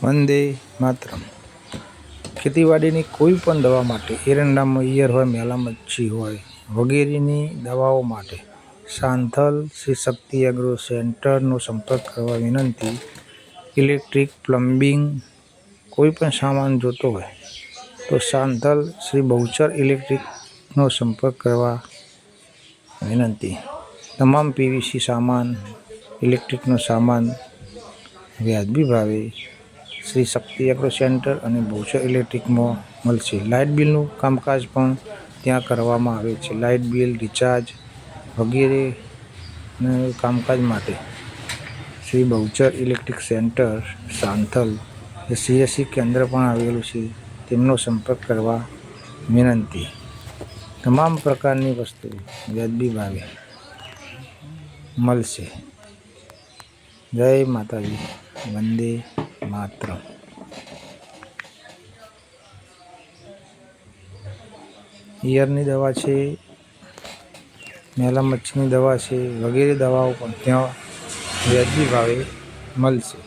વંદે માતરમ। ખેતીવાડીની કોઈ પણ દવા માટે એરંડામાં ઈયળ હોય, મેલા મચ્છી હોય વગેરેની દવાઓ માટે સાંથલ શ્રી શક્તિ એગ્રો સેન્ટરનો સંપર્ક કરવા વિનંતી। ઇલેક્ટ્રિક, પ્લમ્બિંગ કોઈ પણ સામાન જોતો હોય તો સાંથલ શ્રી બહુચર ઇલેક્ટ્રિકનો સંપર્ક કરવા વિનંતી। તમામ પીવીસી સામાન, ઇલેક્ટ્રિકનો સામાન વ્યાજબી ભાવે શ્રી શક્તિ એગ્રો સેન્ટર અને બહુચર ઇલેક્ટ્રિકમાં મળશે। લાઇટ બિલનું કામકાજ પણ ત્યાં કરવામાં આવે છે। લાઇટ બિલ, રિચાર્જ વગેરેના કામકાજ માટે Shri Bahuchar electric center Santhal CSC કેન્દ્ર પણ આવેલું છે, તેમનો સંપર્ક કરવા વિનંતી। તમામ પ્રકારની વસ્તુ વ્યાજબી ભાવે મળશે। જય માતાજી, વંદે માતરમ। ઈયળની દવા છે, મેલા મચ્છીની દવા છે વગેરે દવાઓ પણ ત્યાં વ્યાજબી ભાવે મળશે।